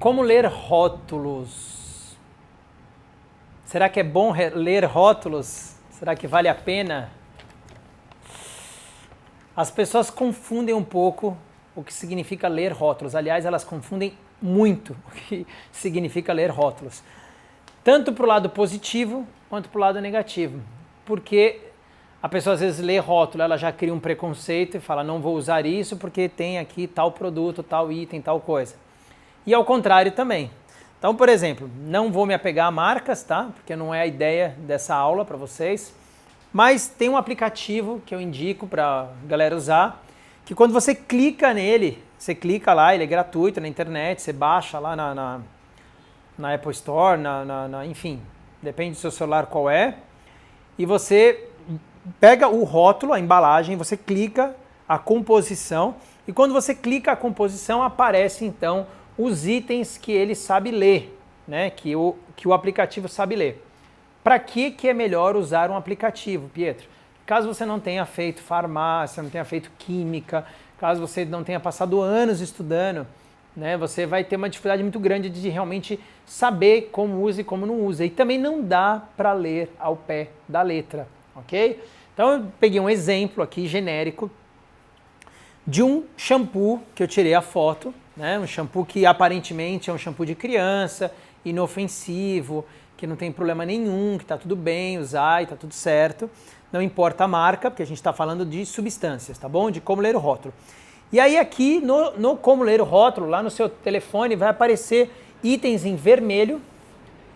Como ler rótulos? Será que é bom ler rótulos? Será que vale a pena? As pessoas confundem um pouco o que significa ler rótulos. Aliás, elas confundem muito o que significa ler rótulos. Tanto para o lado positivo quanto para o lado negativo. Porque a pessoa às vezes lê rótulo, ela já cria um preconceito e fala, não vou usar isso porque tem aqui tal produto, tal item, tal coisa. E ao contrário também. Então, por exemplo, não vou me apegar a marcas, tá? Porque não é a ideia dessa aula para vocês. Mas tem um aplicativo que eu indico para a galera usar, que quando você clica nele, você clica lá, ele é gratuito na internet, você baixa lá na Apple Store, enfim, depende do seu celular qual é, e você pega o rótulo, a embalagem, você clica a composição, e quando você clica a composição, aparece então os itens que ele sabe ler, né? Que o aplicativo sabe ler. Para que é melhor usar um aplicativo, Pietro? Caso você não tenha feito farmácia, não tenha feito química, caso você não tenha passado anos estudando, né, você vai ter uma dificuldade muito grande de realmente saber como usa e como não usa. E também não dá para ler ao pé da letra, ok? Então eu peguei um exemplo aqui genérico de um shampoo que eu tirei a foto, né, um shampoo que aparentemente é um shampoo de criança, inofensivo, que não tem problema nenhum, que está tudo bem usar e está tudo certo. Não importa a marca, porque a gente está falando de substâncias, tá bom? De como ler o rótulo. E aí aqui no como ler o rótulo, lá no seu telefone, vai aparecer itens em vermelho,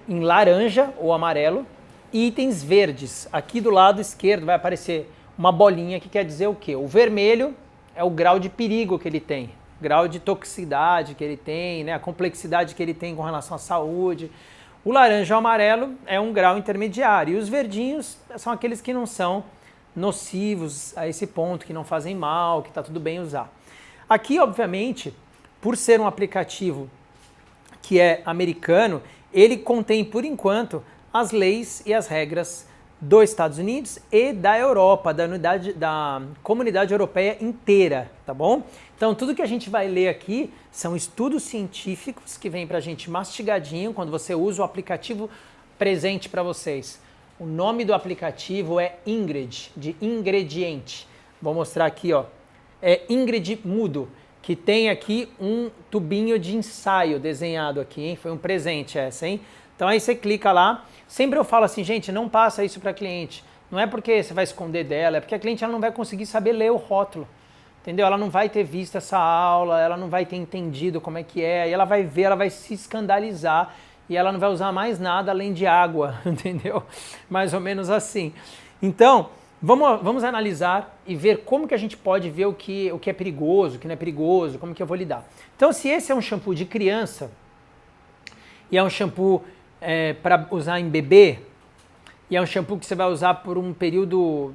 em laranja ou amarelo, e itens verdes. Aqui do lado esquerdo vai aparecer uma bolinha que quer dizer o quê? O vermelho é o grau de perigo que ele tem, grau de toxicidade que ele tem, né? A complexidade que ele tem com relação à saúde. O laranja e o amarelo é um grau intermediário e os verdinhos são aqueles que não são nocivos a esse ponto, que não fazem mal, que está tudo bem usar. Aqui, obviamente, por ser um aplicativo que é americano, ele contém, por enquanto, as leis e as regras dos Estados Unidos e da Europa, da comunidade europeia inteira, tá bom? Então, tudo que a gente vai ler aqui são estudos científicos que vêm pra gente mastigadinho quando você usa o aplicativo presente para vocês. O nome do aplicativo é Ingrid, de ingrediente. Vou mostrar aqui, ó. É Ingrid Mudo, que tem aqui um tubinho de ensaio desenhado aqui, hein? Foi um presente essa, hein? Então aí você clica lá. Sempre eu falo assim, gente, não passa isso para cliente. Não é porque você vai esconder dela, é porque a cliente ela não vai conseguir saber ler o rótulo. Entendeu? Ela não vai ter visto essa aula, ela não vai ter entendido como é que é, aí ela vai ver, ela vai se escandalizar e ela não vai usar mais nada além de água, entendeu? Mais ou menos assim. Então, vamos analisar e ver como que a gente pode ver o que é perigoso, o que não é perigoso, como que eu vou lidar. Então, se esse é um shampoo de criança e é um shampoo para usar em bebê, e é um shampoo que você vai usar por um período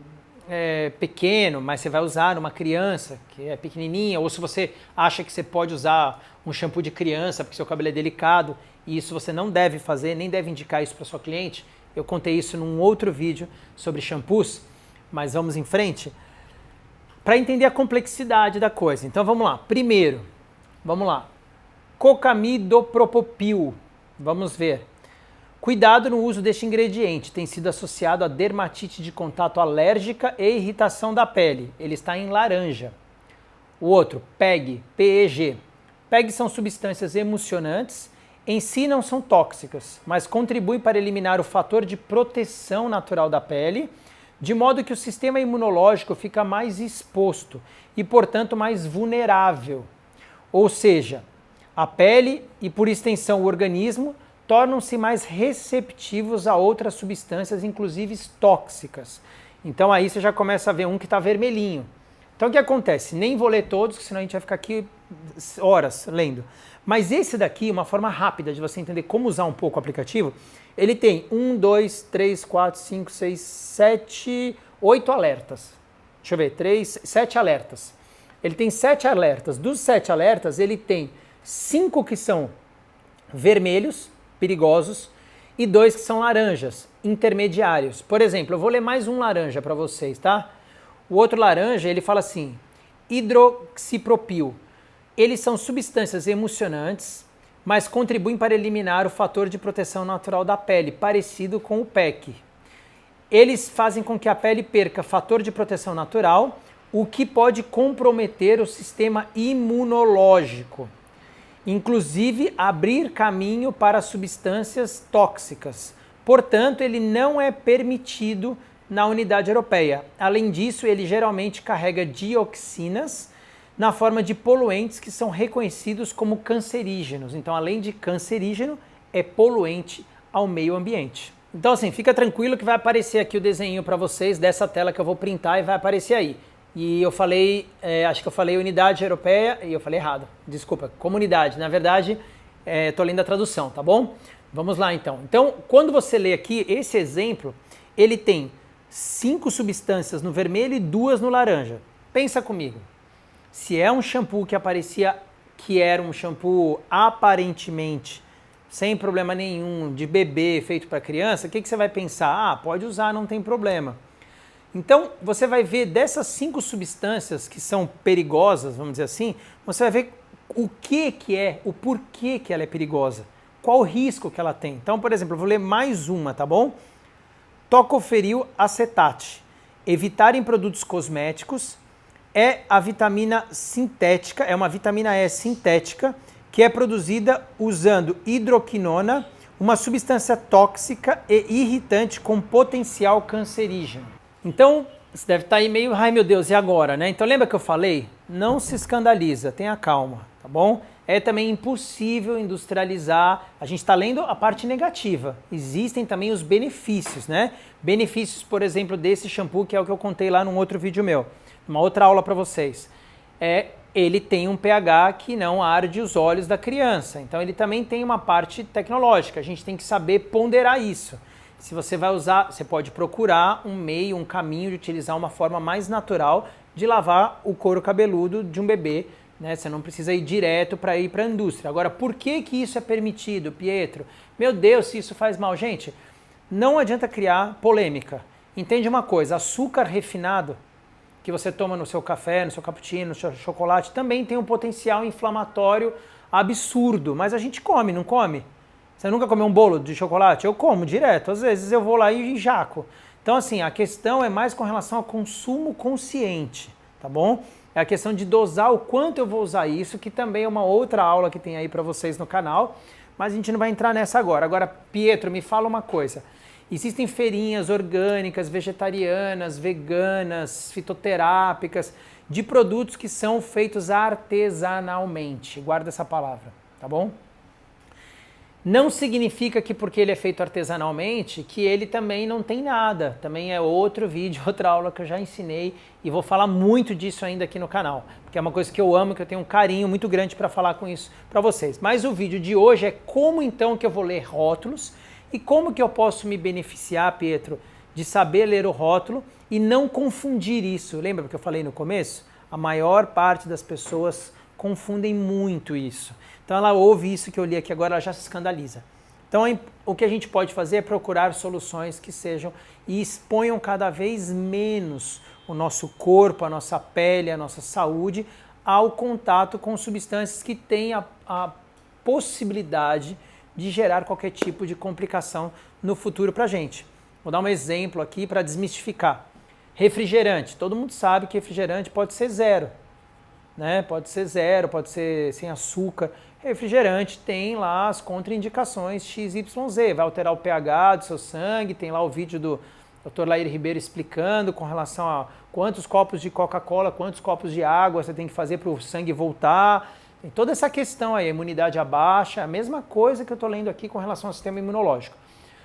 pequeno, mas você vai usar numa criança que é pequenininha, ou se você acha que você pode usar um shampoo de criança porque seu cabelo é delicado, e isso você não deve fazer, nem deve indicar isso para sua cliente. Eu contei isso num outro vídeo sobre shampoos, mas vamos em frente para entender a complexidade da coisa. Então vamos lá. Primeiro, vamos lá. Cocamidopropil. Vamos ver. Cuidado no uso deste ingrediente, tem sido associado a dermatite de contato alérgica e irritação da pele. Ele está em laranja. O outro, PEG, PEG. PEG são substâncias emulsionantes, em si não são tóxicas, mas contribuem para eliminar o fator de proteção natural da pele, de modo que o sistema imunológico fica mais exposto e, portanto, mais vulnerável. Ou seja, a pele e, por extensão, o organismo tornam-se mais receptivos a outras substâncias, inclusive tóxicas. Então aí você já começa a ver um que está vermelhinho. Então o que acontece? Nem vou ler todos, senão a gente vai ficar aqui horas lendo. Mas esse daqui, uma forma rápida de você entender como usar um pouco o aplicativo, ele tem 1, 2, 3, 4, 5, 6, 7, 8 alertas. Deixa eu ver, 7 alertas. Ele tem 7 alertas. Dos 7 alertas, ele tem 5 que são vermelhos, perigosos, e 2 que são laranjas, intermediários. Por exemplo, eu vou ler mais um laranja para vocês, tá? O outro laranja, ele fala assim, hidroxipropil. Eles são substâncias emulsionantes, mas contribuem para eliminar o fator de proteção natural da pele, parecido com o PEC. Eles fazem com que a pele perca fator de proteção natural, o que pode comprometer o sistema imunológico, inclusive abrir caminho para substâncias tóxicas. Portanto, ele não é permitido na unidade europeia. Além disso, ele geralmente carrega dioxinas na forma de poluentes que são reconhecidos como cancerígenos. Então, além de cancerígeno, é poluente ao meio ambiente. Então, assim, fica tranquilo que vai aparecer aqui o desenho para vocês dessa tela que eu vou printar e vai aparecer aí. E eu falei, acho que eu falei unidade europeia e eu falei errado. Desculpa, comunidade. Na verdade, estou lendo a tradução, tá bom? Vamos lá, então. Então, quando você lê aqui esse exemplo, ele tem 5 substâncias no vermelho e 2 no laranja. Pensa comigo. Se é um shampoo que aparecia que era um shampoo aparentemente sem problema nenhum, de bebê, feito para criança, o que você vai pensar? Ah, pode usar, não tem problema. Então, você vai ver dessas 5 substâncias que são perigosas, vamos dizer assim, você vai ver o que é, o porquê que ela é perigosa, qual o risco que ela tem. Então, por exemplo, eu vou ler mais uma, tá bom? Tocoferil acetate. Evitar em produtos cosméticos. É a vitamina sintética, é uma vitamina E sintética que é produzida usando hidroquinona, uma substância tóxica e irritante com potencial cancerígeno. Então, você deve estar aí meio, ai meu Deus, e agora, né? Então lembra que eu falei? Não se escandaliza, tenha calma, tá bom? É também impossível industrializar, a gente está lendo a parte negativa, existem também os benefícios, né? Benefícios, por exemplo, desse shampoo, que é o que eu contei lá num outro vídeo meu. Uma outra aula para vocês. Ele tem um pH que não arde os olhos da criança. Então ele também tem uma parte tecnológica. A gente tem que saber ponderar isso. Se você vai usar, você pode procurar um meio, um caminho de utilizar uma forma mais natural de lavar o couro cabeludo de um bebê, né? Você não precisa ir direto para ir para a indústria. Agora, por que isso é permitido, Pietro? Meu Deus, se isso faz mal. Gente, não adianta criar polêmica. Entende uma coisa, açúcar refinado que você toma no seu café, no seu cappuccino, no seu chocolate, também tem um potencial inflamatório absurdo, mas a gente come, não come? Você nunca comeu um bolo de chocolate? Eu como direto, às vezes eu vou lá e jaco. Então assim, a questão é mais com relação ao consumo consciente, tá bom? É a questão de dosar o quanto eu vou usar isso, que também é uma outra aula que tem aí para vocês no canal, mas a gente não vai entrar nessa agora. Agora, Pietro, me fala uma coisa. Existem feirinhas orgânicas, vegetarianas, veganas, fitoterápicas, de produtos que são feitos artesanalmente. Guarda essa palavra, tá bom? Não significa que porque ele é feito artesanalmente, que ele também não tem nada. Também é outro vídeo, outra aula que eu já ensinei e vou falar muito disso ainda aqui no canal, porque é uma coisa que eu amo, que eu tenho um carinho muito grande para falar com isso para vocês. Mas o vídeo de hoje é como então que eu vou ler rótulos e como que eu posso me beneficiar, Pietro, de saber ler o rótulo e não confundir isso. Lembra que eu falei no começo? A maior parte das pessoas confundem muito isso. Então ela ouve isso que eu li aqui agora, ela já se escandaliza. Então o que a gente pode fazer é procurar soluções que sejam e exponham cada vez menos o nosso corpo, a nossa pele, a nossa saúde ao contato com substâncias que têm a possibilidade de gerar qualquer tipo de complicação no futuro para a gente. Vou dar um exemplo aqui para desmistificar. Refrigerante. Todo mundo sabe que refrigerante pode ser zero, né? Pode ser zero, pode ser sem açúcar. Refrigerante tem lá as contraindicações XYZ, vai alterar o pH do seu sangue, tem lá o vídeo do Dr. Lair Ribeiro explicando com relação a quantos copos de Coca-Cola, quantos copos de água você tem que fazer para o sangue voltar. Tem toda essa questão aí, a imunidade abaixa, a mesma coisa que eu estou lendo aqui com relação ao sistema imunológico.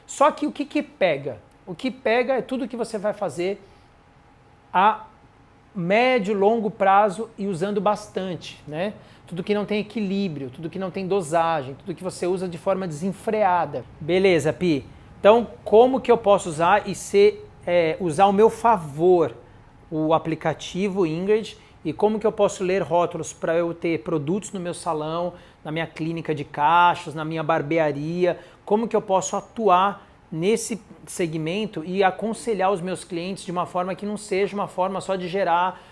Só que o que pega? O que pega é tudo que você vai fazer a médio, longo prazo e usando bastante, né? Tudo que não tem equilíbrio, tudo que não tem dosagem, tudo que você usa de forma desenfreada. Beleza, Pi? Então, como que eu posso usar e usar ao meu favor o aplicativo Ingrid e como que eu posso ler rótulos para eu ter produtos no meu salão, na minha clínica de cachos, na minha barbearia, como que eu posso atuar nesse segmento e aconselhar os meus clientes de uma forma que não seja uma forma só de gerar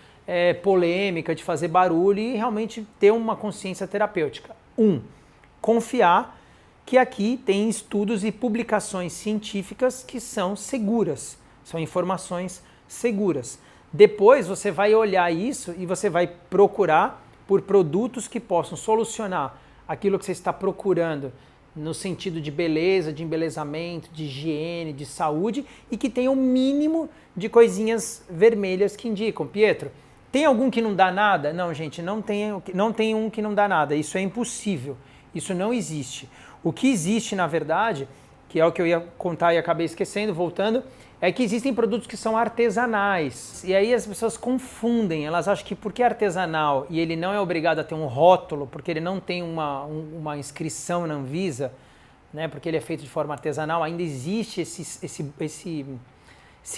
polêmica, de fazer barulho e realmente ter uma consciência terapêutica. confiar que aqui tem estudos e publicações científicas que são seguras, são informações seguras. Depois você vai olhar isso e você vai procurar por produtos que possam solucionar aquilo que você está procurando no sentido de beleza, de embelezamento, de higiene, de saúde e que tenham o mínimo de coisinhas vermelhas que indicam. Pietro, tem algum que não dá nada? Não, gente, não tem um que não dá nada. Isso é impossível. Isso não existe. O que existe, na verdade, que é o que eu ia contar e acabei esquecendo, voltando, é que existem produtos que são artesanais. E aí as pessoas confundem, elas acham que porque é artesanal e ele não é obrigado a ter um rótulo, porque ele não tem uma inscrição na Anvisa, né, porque ele é feito de forma artesanal, ainda existe esse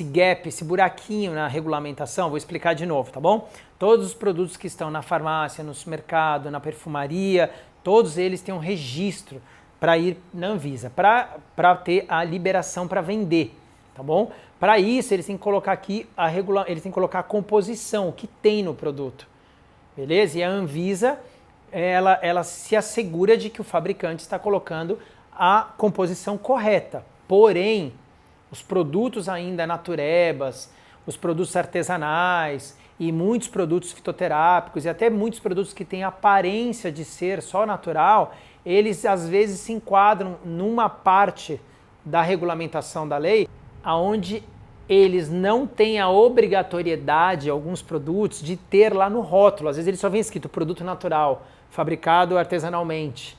gap, esse buraquinho na regulamentação. Vou explicar de novo, tá bom? Todos os produtos que estão na farmácia, no supermercado, na perfumaria, todos eles têm um registro para ir na Anvisa, para ter a liberação para vender. Tá bom? Para isso, eles têm que colocar aqui eles têm que colocar a composição, o que tem no produto. Beleza? E a Anvisa, ela se assegura de que o fabricante está colocando a composição correta. Porém, os produtos ainda naturebas, os produtos artesanais e muitos produtos fitoterápicos e até muitos produtos que têm aparência de ser só natural, eles às vezes se enquadram numa parte da regulamentação da lei onde eles não têm a obrigatoriedade, alguns produtos, de ter lá no rótulo. Às vezes ele só vem escrito produto natural, fabricado artesanalmente.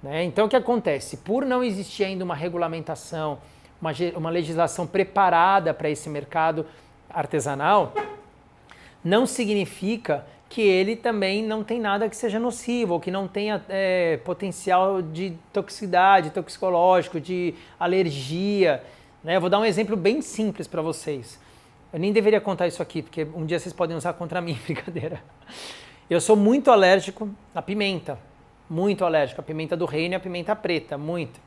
Né? Então o que acontece? Por não existir ainda uma regulamentação, uma legislação preparada para esse mercado artesanal, não significa que ele também não tem nada que seja nocivo, ou que não tenha potencial de toxicidade, toxicológico, de alergia. Eu vou dar um exemplo bem simples para vocês. Eu nem deveria contar isso aqui, porque um dia vocês podem usar contra mim, brincadeira. Eu sou muito alérgico à pimenta, muito alérgico à pimenta do reino e à pimenta preta, muito.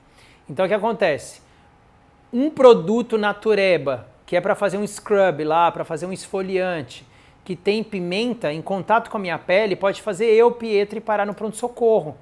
Então o que acontece? Um produto natureba, que é para fazer um scrub lá, para fazer um esfoliante, que tem pimenta em contato com a minha pele, pode fazer eu, Pietro, parar no pronto-socorro.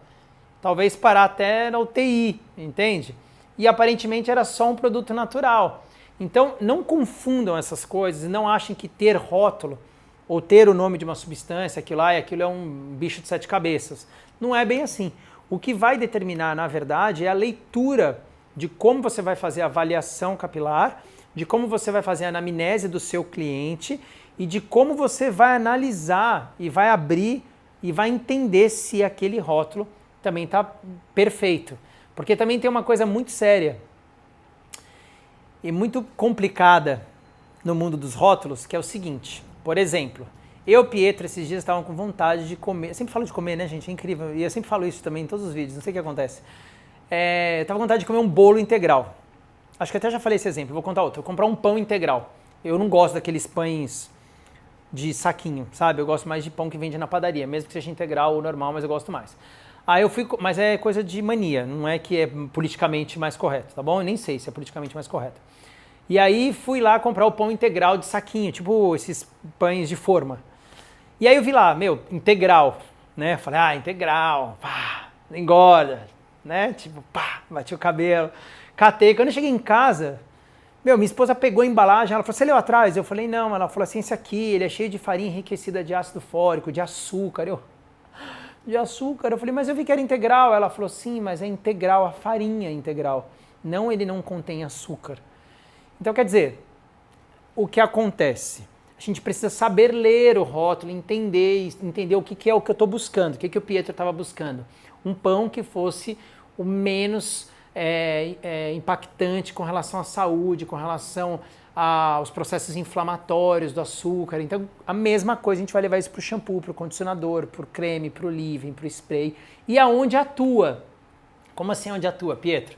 Talvez parar até na UTI, entende? E aparentemente era só um produto natural. Então não confundam essas coisas, não achem que ter rótulo ou ter o nome de uma substância, aquilo é um bicho de 7 cabeças. Não é bem assim. O que vai determinar, na verdade, é a leitura de como você vai fazer a avaliação capilar, de como você vai fazer a anamnese do seu cliente e de como você vai analisar e vai abrir e vai entender se aquele rótulo também está perfeito. Porque também tem uma coisa muito séria e muito complicada no mundo dos rótulos, que é o seguinte. Por exemplo, eu, Pietro, esses dias estavam com vontade de comer. Eu sempre falo de comer, né, gente? É incrível. E eu sempre falo isso também em todos os vídeos, não sei o que acontece. Eu estava com vontade de comer um bolo integral. Acho que até já falei esse exemplo, vou contar outro. Eu vou comprar um pão integral. Eu não gosto daqueles pães de saquinho, sabe? Eu gosto mais de pão que vende na padaria, mesmo que seja integral ou normal, mas eu gosto mais. Aí eu fui, mas é coisa de mania, não é que é politicamente mais correto, tá bom? Eu nem sei se é politicamente mais correto. E aí fui lá comprar o pão integral de saquinho, tipo esses pães de forma. E aí eu vi lá, integral, né? Falei, integral, pá, engorda, né? Tipo, pá, bati o cabelo, catei. Quando eu cheguei em casa, minha esposa pegou a embalagem, ela falou, você leu atrás? Eu falei, não. Ela falou assim, esse aqui, ele é cheio de farinha enriquecida de ácido fólico, de açúcar. Eu falei, mas eu vi que era integral. Ela falou, sim, mas é integral, a farinha é integral. Não, ele não contém açúcar. Então, quer dizer, o que acontece? A gente precisa saber ler o rótulo, entender o que é o que eu estou buscando, o que o Pietro estava buscando. Um pão que fosse o menos impactante com relação à saúde, com relação aos processos inflamatórios do açúcar. Então, a mesma coisa, a gente vai levar isso para o shampoo, para o condicionador, para o creme, para o leave-in, para o spray. E aonde atua? Como assim onde atua, Pietro?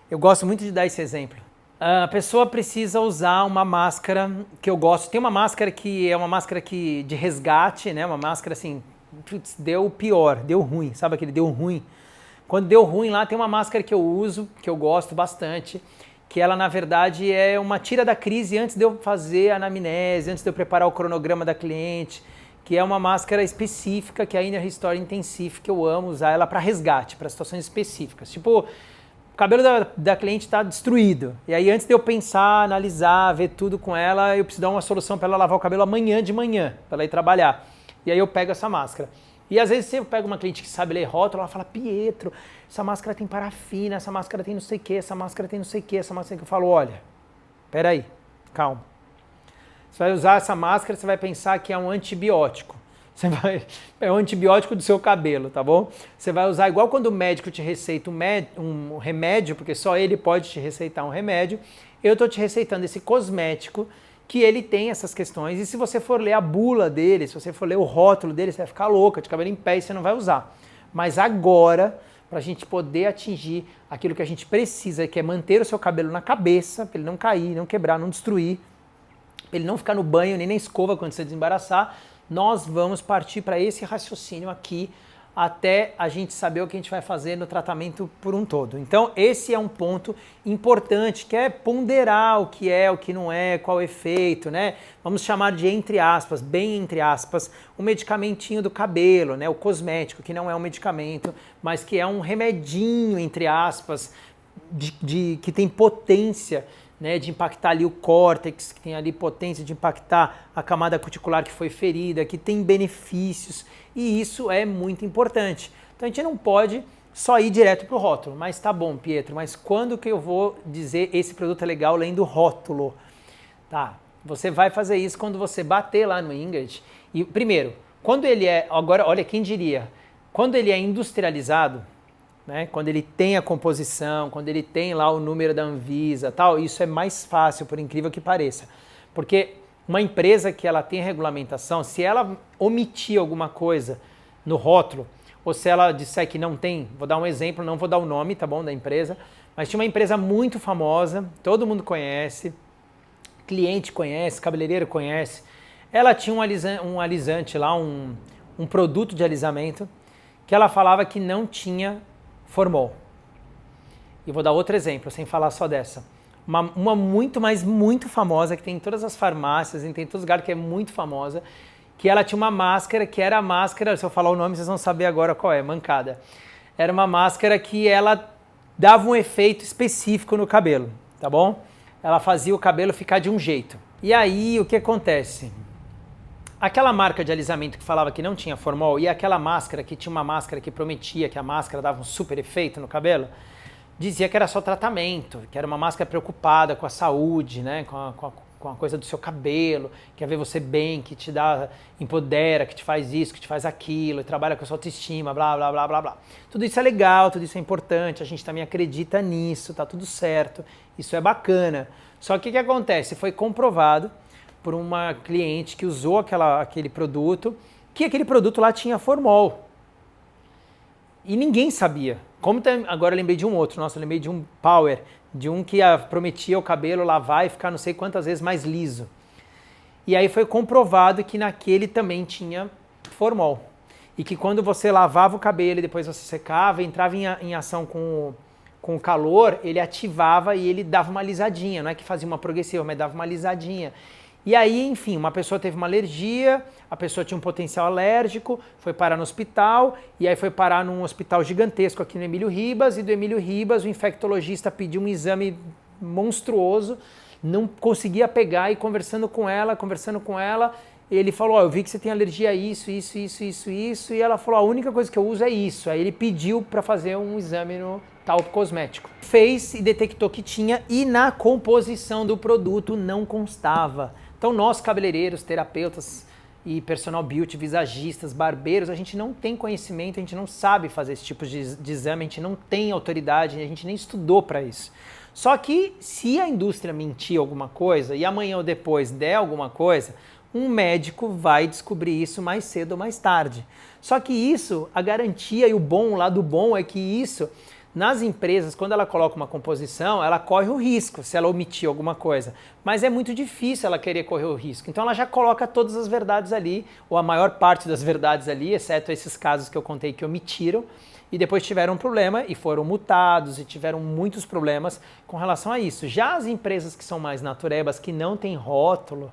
Eu gosto muito de dar esse exemplo. A pessoa precisa usar uma máscara que eu gosto. Tem uma máscara que é uma máscara de resgate, né? Uma máscara assim, deu pior, deu ruim. Sabe aquele deu ruim? Quando deu ruim lá, tem uma máscara que eu uso, que eu gosto bastante, que ela, na verdade, é uma tira da crise antes de eu fazer a anamnese, antes de eu preparar o cronograma da cliente, que é uma máscara específica que a Inner Restore Intensive, que eu amo usar ela para resgate, para situações específicas. Tipo, o cabelo da cliente está destruído. E aí antes de eu pensar, analisar, ver tudo com ela, eu preciso dar uma solução para ela lavar o cabelo amanhã de manhã, para ela ir trabalhar. E aí eu pego essa máscara. E às vezes eu pego uma cliente que sabe ler rótulo, ela fala, Pietro, essa máscara tem parafina, essa máscara tem não sei o que, essa máscara tem não sei o que, essa máscara que eu falo, olha, peraí, calma. Você vai usar essa máscara, você vai pensar que é um antibiótico. É um antibiótico do seu cabelo, tá bom? Você vai usar igual quando o médico te receita um remédio, porque só ele pode te receitar um remédio. Eu tô te receitando esse cosmético que ele tem essas questões. E se você for ler a bula dele, se você for ler o rótulo dele, você vai ficar louca, de cabelo em pé, e você não vai usar. Mas agora, para a gente poder atingir aquilo que a gente precisa, que é manter o seu cabelo na cabeça, para ele não cair, não quebrar, não destruir, ele não ficar no banho nem na escova quando você desembaraçar, nós vamos partir para esse raciocínio aqui até a gente saber o que a gente vai fazer no tratamento por um todo. Então esse é um ponto importante, que é ponderar o que não é, qual o efeito, né? Vamos chamar de entre aspas, bem entre aspas, o medicamentinho do cabelo, né? O cosmético, que não é um medicamento, mas que é um remedinho, entre aspas, que tem potência, né, de impactar ali o córtex, que tem ali potência de impactar a camada cuticular que foi ferida, que tem benefícios, e isso é muito importante. Então a gente não pode só ir direto para o rótulo, mas tá bom, Pietro, mas quando que eu vou dizer esse produto é legal lendo o rótulo? Tá, você vai fazer isso quando você bater lá no Ingrid, e primeiro, quando ele é, agora olha quem diria, quando ele é industrializado, né, quando ele tem a composição, quando ele tem lá o número da Anvisa, tal, isso é mais fácil, por incrível que pareça. Porque uma empresa que ela tem regulamentação, se ela omitir alguma coisa no rótulo, ou se ela disser que não tem, vou dar um exemplo, não vou dar o nome, tá bom, da empresa, mas tinha uma empresa muito famosa, todo mundo conhece, cliente conhece, cabeleireiro conhece, ela tinha um alisante lá, um produto de alisamento, que ela falava que não tinha formol. E vou dar outro exemplo, sem falar só dessa. Uma muito, mas muito famosa, que tem em todas as farmácias, tem em todos os lugares, que é muito famosa, que ela tinha uma máscara, que era a máscara, se eu falar o nome vocês vão saber agora qual é, mancada. Era uma máscara que ela dava um efeito específico no cabelo, tá bom? Ela fazia o cabelo ficar de um jeito. E aí, o que acontece? Aquela marca de alisamento que falava que não tinha formol e aquela máscara que tinha uma máscara que prometia que a máscara dava um super efeito no cabelo, dizia que era só tratamento, que era uma máscara preocupada com a saúde, né, com a coisa do seu cabelo, que quer ver você bem, que te dá, empodera, que te faz isso, que te faz aquilo, trabalha com a sua autoestima, blá, blá, blá, blá, blá. Tudo isso é legal, tudo isso é importante, a gente também acredita nisso, tá tudo certo, isso é bacana. Só que o que acontece? Foi comprovado por uma cliente que usou aquele produto, que aquele produto lá tinha formol. E ninguém sabia. Agora eu lembrei de um outro, nossa, eu lembrei de um Power, de um que prometia o cabelo lavar e ficar não sei quantas vezes mais liso. E aí foi comprovado que naquele também tinha formol. E que quando você lavava o cabelo e depois você secava, entrava em ação com o calor, ele ativava e ele dava uma alisadinha. Não é que fazia uma progressiva, mas dava uma alisadinha. E aí, enfim, uma pessoa teve uma alergia, a pessoa tinha um potencial alérgico, foi parar no hospital, e aí foi parar num hospital gigantesco aqui no Emílio Ribas, e do Emílio Ribas o infectologista pediu um exame monstruoso, não conseguia pegar, e conversando com ela, ele falou, eu vi que você tem alergia a isso, e ela falou, a única coisa que eu uso é isso. Aí ele pediu para fazer um exame no tal cosmético. Fez e detectou que tinha, e na composição do produto não constava. Então nós, cabeleireiros, terapeutas e personal beauty, visagistas, barbeiros, a gente não tem conhecimento, a gente não sabe fazer esse tipo de exame, a gente não tem autoridade, a gente nem estudou para isso. Só que se a indústria mentir alguma coisa e amanhã ou depois der alguma coisa, um médico vai descobrir isso mais cedo ou mais tarde. Só que isso, a garantia e o lado bom é que isso, nas empresas, quando ela coloca uma composição, ela corre o risco se ela omitir alguma coisa. Mas é muito difícil ela querer correr o risco. Então ela já coloca todas as verdades ali, ou a maior parte das verdades ali, exceto esses casos que eu contei que omitiram, e depois tiveram um problema e foram multados e tiveram muitos problemas com relação a isso. Já as empresas que são mais naturebas, que não têm rótulo,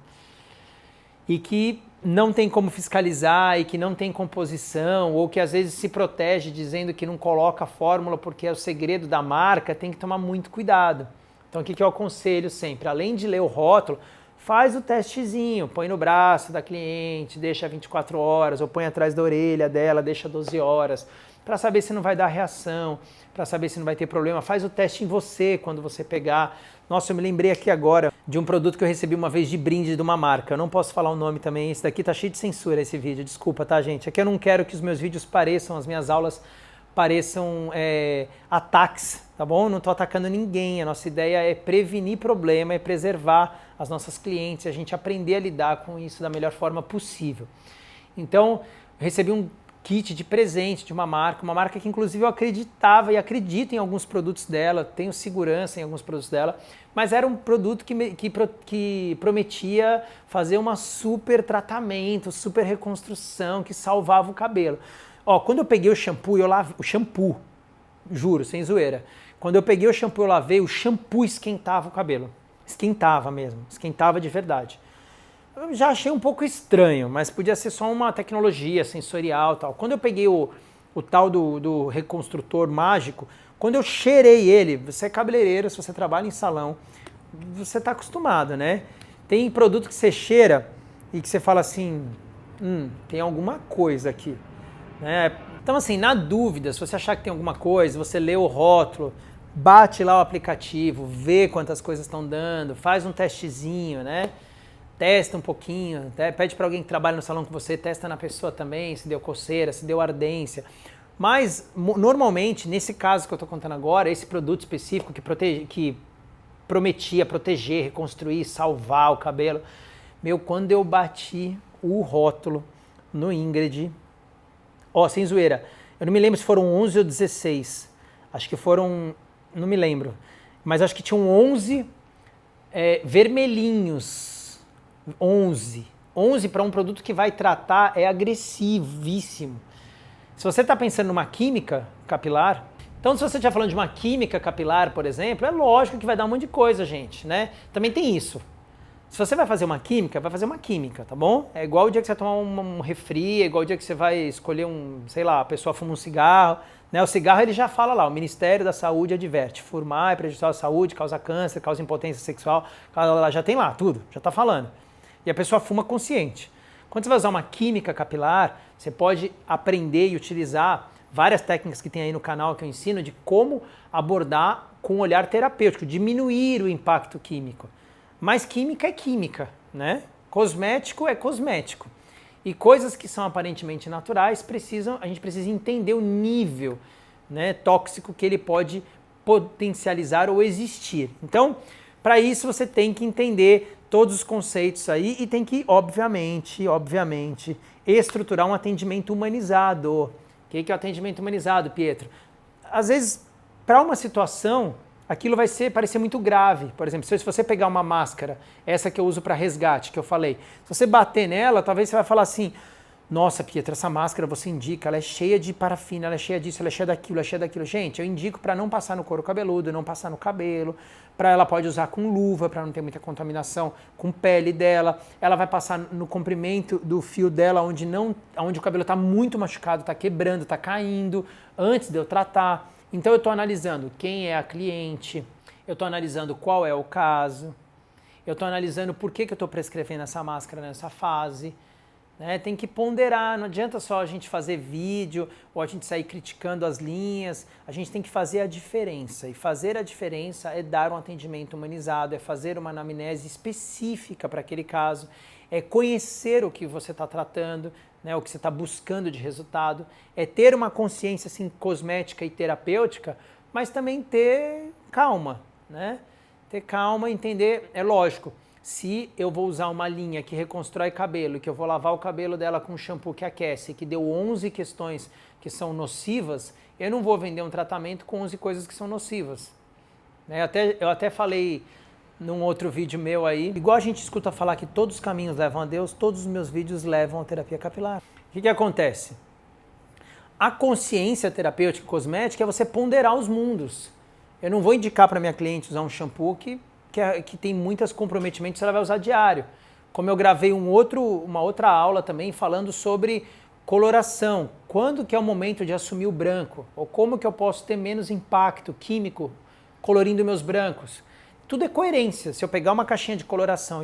e que não tem como fiscalizar e que não tem composição, ou que às vezes se protege dizendo que não coloca a fórmula porque é o segredo da marca, tem que tomar muito cuidado. Então o que eu aconselho sempre? Além de ler o rótulo, faz o testezinho, põe no braço da cliente, deixa 24 horas, ou põe atrás da orelha dela, deixa 12 horas, para saber se não vai dar reação, para saber se não vai ter problema. Faz o teste em você quando você pegar. Nossa, eu me lembrei aqui agora de um produto que eu recebi uma vez de brinde de uma marca. Eu não posso falar o nome também, esse daqui tá cheio de censura, esse vídeo, desculpa, tá, gente? Aqui eu não quero que os meus vídeos pareçam, as minhas aulas pareçam ataques, tá bom? Não tô atacando ninguém, a nossa ideia é prevenir problema, é preservar as nossas clientes, a gente aprender a lidar com isso da melhor forma possível. Então, eu recebi um kit de presente de uma marca que inclusive eu acreditava e acredito em alguns produtos dela, tenho segurança em alguns produtos dela, mas era um produto que prometia fazer uma super tratamento, super reconstrução, que salvava o cabelo. Ó, quando eu peguei o shampoo, juro, sem zoeira, quando eu peguei o shampoo eu lavei, o shampoo esquentava o cabelo, esquentava mesmo, esquentava de verdade. Eu já achei um pouco estranho, mas podia ser só uma tecnologia sensorial e tal. Quando eu peguei o tal do reconstrutor mágico, quando eu cheirei ele, você é cabeleireiro, se você trabalha em salão, você está acostumado, né? Tem produto que você cheira e que você fala assim, tem alguma coisa aqui, né? Então assim, na dúvida, se você achar que tem alguma coisa, você lê o rótulo, bate lá o aplicativo, vê quantas coisas estão dando, faz um testezinho, né? Testa um pouquinho, pede para alguém que trabalha no salão com você, testa na pessoa também, se deu coceira, se deu ardência. Mas, normalmente, nesse caso que eu estou contando agora, esse produto específico que prometia proteger, reconstruir, salvar o cabelo, quando eu bati o rótulo no Ingrid, sem zoeira, eu não me lembro se foram 11 ou 16, acho que foram, não me lembro, mas acho que tinham 11 vermelhinhos, 11 para um produto que vai tratar é agressivíssimo. Se você está pensando numa química capilar, então se você estiver falando de uma química capilar, por exemplo, é lógico que vai dar um monte de coisa, gente, né? Também tem isso. Se você vai fazer uma química, vai fazer uma química, tá bom? É igual o dia que você vai tomar um refri, é igual o dia que você vai escolher a pessoa fuma um cigarro, né? O cigarro ele já fala lá, o Ministério da Saúde adverte, fumar é prejudicial à saúde, causa câncer, causa impotência sexual, já tem lá tudo, já está falando. E a pessoa fuma consciente. Quando você vai usar uma química capilar, você pode aprender e utilizar várias técnicas que tem aí no canal que eu ensino de como abordar com um olhar terapêutico, diminuir o impacto químico. Mas química é química, né? Cosmético é cosmético. E coisas que são aparentemente naturais, a gente precisa entender o nível, né, tóxico que ele pode potencializar ou existir. Então, para isso você tem que entender todos os conceitos aí e tem que, obviamente, estruturar um atendimento humanizado. O que é o atendimento humanizado, Pietro? Às vezes, para uma situação, aquilo vai parecer muito grave. Por exemplo, se você pegar uma máscara, essa que eu uso para resgate, que eu falei, se você bater nela, talvez você vai falar assim, nossa, Pietro, essa máscara você indica, ela é cheia de parafina, ela é cheia disso, ela é cheia daquilo, ela é cheia daquilo. Gente, eu indico para não passar no couro cabeludo, não passar no cabelo, ela pode usar com luva para não ter muita contaminação com pele dela, ela vai passar no comprimento do fio dela onde o cabelo está muito machucado, está quebrando, está caindo, antes de eu tratar. Então eu estou analisando quem é a cliente, eu estou analisando qual é o caso, eu estou analisando por que eu estou prescrevendo essa máscara nessa fase. Né? Tem que ponderar, não adianta só a gente fazer vídeo ou a gente sair criticando as linhas, a gente tem que fazer a diferença. E fazer a diferença é dar um atendimento humanizado, é fazer uma anamnese específica para aquele caso, é conhecer o que você está tratando, né, o que você está buscando de resultado, é ter uma consciência assim, cosmética e terapêutica, mas também ter calma, né? Ter calma, entender, é lógico. Se eu vou usar uma linha que reconstrói cabelo, que eu vou lavar o cabelo dela com um shampoo que aquece, que deu 11 questões que são nocivas, eu não vou vender um tratamento com 11 coisas que são nocivas. Eu até falei num outro vídeo meu aí, igual a gente escuta falar que todos os caminhos levam a Deus, todos os meus vídeos levam a terapia capilar. O que acontece? A consciência terapêutica e cosmética é você ponderar os mundos. Eu não vou indicar para minha cliente usar um shampoo que tem muitos comprometimentos que ela vai usar diário. como eu gravei uma outra aula também falando sobre coloração, quando que é o momento de assumir o branco, ou como que eu posso ter menos impacto químico colorindo meus brancos. Tudo é coerência. Se eu pegar uma caixinha de coloração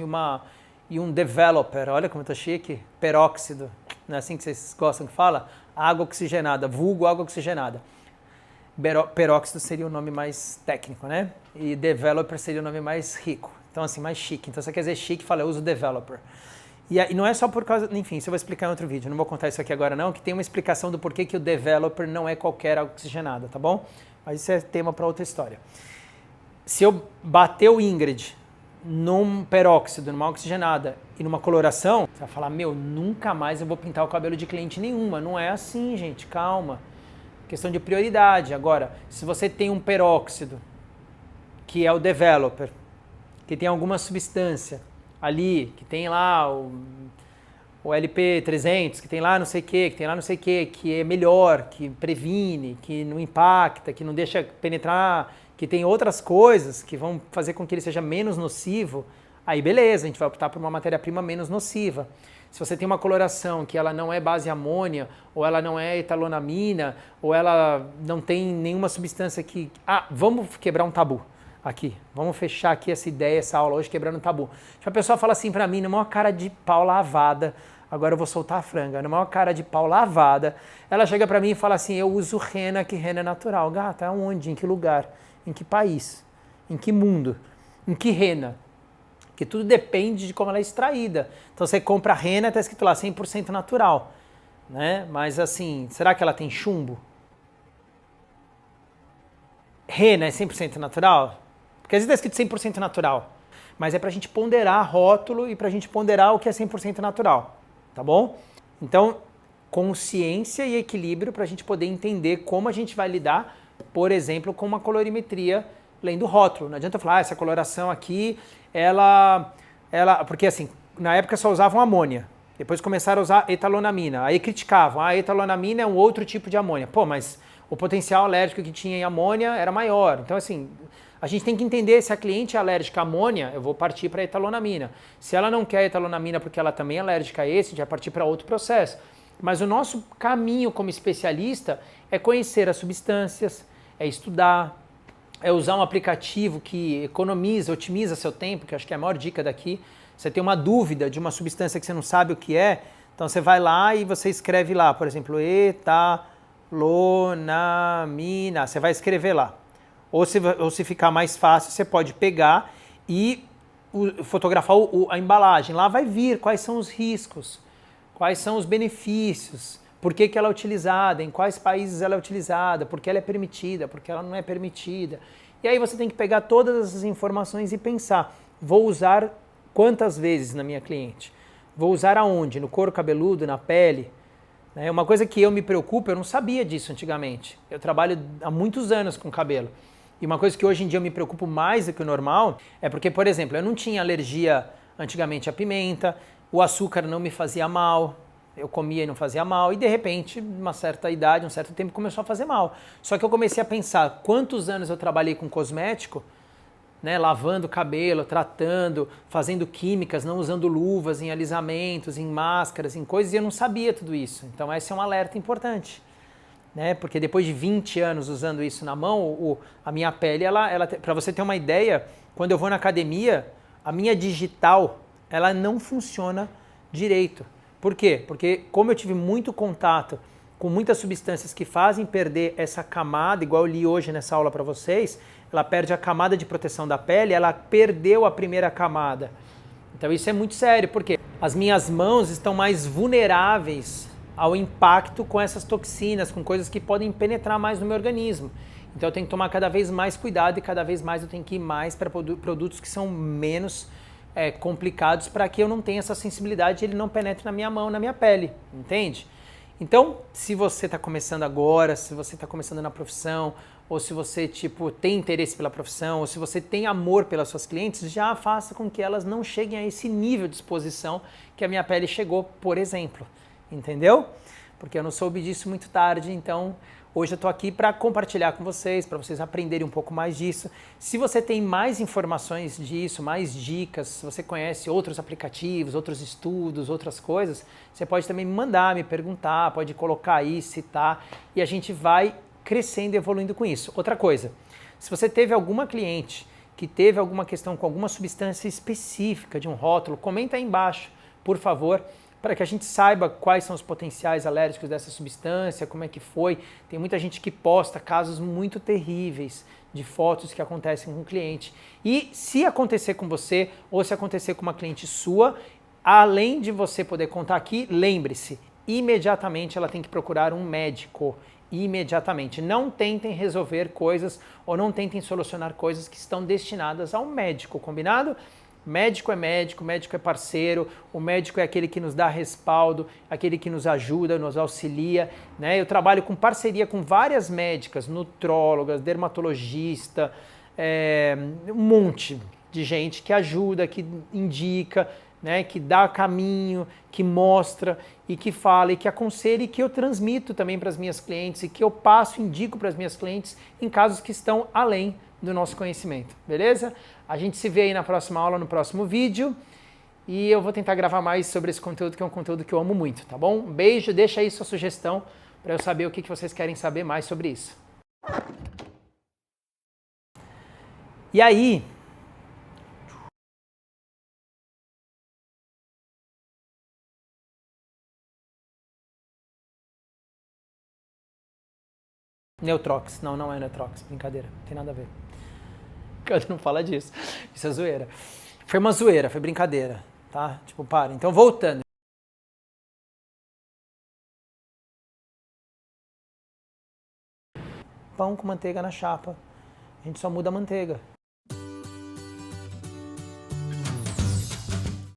e um developer, olha como tá chique, peróxido, não é assim que vocês gostam que fala? Água oxigenada, vulgo água oxigenada. Peróxido seria o nome mais técnico, né? E developer seria o nome mais rico. Então, assim, mais chique. Então, se você quer dizer chique, fala, eu uso developer. E não é só por causa... Enfim, isso eu vou explicar em outro vídeo. Não vou contar isso aqui agora, não, que tem uma explicação do porquê que o developer não é qualquer água oxigenada, tá bom? Mas isso é tema para outra história. Se eu bater o Ingrid num peróxido, numa oxigenada e numa coloração, você vai falar, meu, nunca mais eu vou pintar o cabelo de cliente nenhuma. Não é assim, gente, calma. Questão de prioridade. Agora, se você tem um peróxido, que é o developer, que tem alguma substância ali, que tem lá o LP300, que tem lá não sei o que tem lá não sei o que é melhor, que previne, que não impacta, que não deixa penetrar, que tem outras coisas que vão fazer com que ele seja menos nocivo, aí beleza, a gente vai optar por uma matéria-prima menos nociva. Se você tem uma coloração que ela não é base amônia, ou ela não é etalonamina, ou ela não tem nenhuma substância que... vamos quebrar um tabu aqui. Vamos fechar aqui essa ideia, essa aula hoje, quebrando um tabu. A pessoa fala assim pra mim, na maior cara de pau lavada, agora eu vou soltar a franga, na maior cara de pau lavada, ela chega pra mim e fala assim, eu uso rena, que rena é natural. Gata, aonde? Em que lugar? Em que país? Em que mundo? Em que rena? Porque tudo depende de como ela é extraída. Então você compra a rena, está escrito lá 100% natural, né? Mas assim, será que ela tem chumbo? Rena é 100% natural? Porque às vezes está escrito 100% natural, mas é para a gente ponderar rótulo e para a gente ponderar o que é 100% natural, tá bom? Então, consciência e equilíbrio para a gente poder entender como a gente vai lidar, por exemplo, com uma colorimetria lendo rótulo. Não adianta eu falar, essa coloração aqui, ela... Porque assim, na época só usavam amônia, depois começaram a usar etalonamina, aí criticavam, a etalonamina é um outro tipo de amônia. Pô, mas o potencial alérgico que tinha em amônia era maior. Então assim, a gente tem que entender se a cliente é alérgica à amônia, eu vou partir para a etalonamina. Se ela não quer etalonamina porque ela também é alérgica a esse, a gente vai partir para outro processo. Mas o nosso caminho como especialista é conhecer as substâncias, é estudar, é usar um aplicativo que economiza, otimiza seu tempo, que acho que é a maior dica daqui. Você tem uma dúvida de uma substância que você não sabe o que é, então você vai lá e você escreve lá, por exemplo, etalonamina, você vai escrever lá. Ou se ficar mais fácil, você pode pegar e fotografar a embalagem. Lá vai vir quais são os riscos, quais são os benefícios, por que ela é utilizada, em quais países ela é utilizada, por que ela é permitida, por que ela não é permitida. E aí você tem que pegar todas essas informações e pensar, vou usar quantas vezes na minha cliente? Vou usar aonde? No couro cabeludo, na pele? Uma coisa que eu me preocupo, eu não sabia disso antigamente. Eu trabalho há muitos anos com cabelo. E uma coisa que hoje em dia eu me preocupo mais do que o normal é porque, por exemplo, eu não tinha alergia antigamente à pimenta, o açúcar não me fazia mal, eu comia e não fazia mal, e de repente, uma certa idade, um certo tempo, começou a fazer mal. Só que eu comecei a pensar quantos anos eu trabalhei com cosmético, né, lavando o cabelo, tratando, fazendo químicas, não usando luvas em alisamentos, em máscaras, em coisas, e eu não sabia tudo isso. Então esse é um alerta importante. Né? Porque depois de 20 anos usando isso na mão, a minha pele, para você ter uma ideia, quando eu vou na academia, a minha digital, ela não funciona direito. Por quê? Porque como eu tive muito contato com muitas substâncias que fazem perder essa camada, igual eu li hoje nessa aula para vocês, ela perde a camada de proteção da pele, ela perdeu a primeira camada. Então isso é muito sério, porque as minhas mãos estão mais vulneráveis ao impacto com essas toxinas, com coisas que podem penetrar mais no meu organismo. Então eu tenho que tomar cada vez mais cuidado e cada vez mais eu tenho que ir mais para produtos que são menos complicados para que eu não tenha essa sensibilidade e ele não penetre na minha mão, na minha pele, entende? Então, se você está começando agora, se você está começando na profissão, ou se você tem interesse pela profissão, ou se você tem amor pelas suas clientes, já faça com que elas não cheguem a esse nível de exposição que a minha pele chegou, por exemplo. Entendeu? porque eu não soube disso muito tarde, então hoje eu estou aqui para compartilhar com vocês, para vocês aprenderem um pouco mais disso. Se você tem mais informações disso, mais dicas, se você conhece outros aplicativos, outros estudos, outras coisas, você pode também me mandar, me perguntar, pode colocar aí, citar, e a gente vai crescendo e evoluindo com isso. Outra coisa, se você teve alguma cliente que teve alguma questão com alguma substância específica de um rótulo, comenta aí embaixo, por favor, para que a gente saiba quais são os potenciais alérgicos dessa substância, como é que foi. Tem muita gente que posta casos muito terríveis de fotos que acontecem com o cliente. E se acontecer com você ou se acontecer com uma cliente sua, além de você poder contar aqui, lembre-se, imediatamente ela tem que procurar um médico. Imediatamente. Não tentem resolver coisas ou não tentem solucionar coisas que estão destinadas ao médico, combinado? Médico é parceiro, o médico é aquele que nos dá respaldo, aquele que nos ajuda, nos auxilia, né? Eu trabalho com parceria com várias médicas, nutrólogas, dermatologista, um monte de gente que ajuda, que indica, né, que dá caminho, que mostra e que fala e que aconselha e que eu transmito também para as minhas clientes e que eu passo, indico para as minhas clientes em casos que estão além do nosso conhecimento, beleza? A gente se vê aí na próxima aula, no próximo vídeo e eu vou tentar gravar mais sobre esse conteúdo, que é um conteúdo que eu amo muito, tá bom? Um beijo, deixa aí sua sugestão para eu saber o que vocês querem saber mais sobre isso. E aí, Neutrox. Não, não é Neutrox. Brincadeira. Não tem nada a ver. Cara, não fala disso. Isso é zoeira. Foi uma zoeira, foi brincadeira. Tá? Tipo, para. Então, voltando. Pão com manteiga na chapa. A gente só muda a manteiga.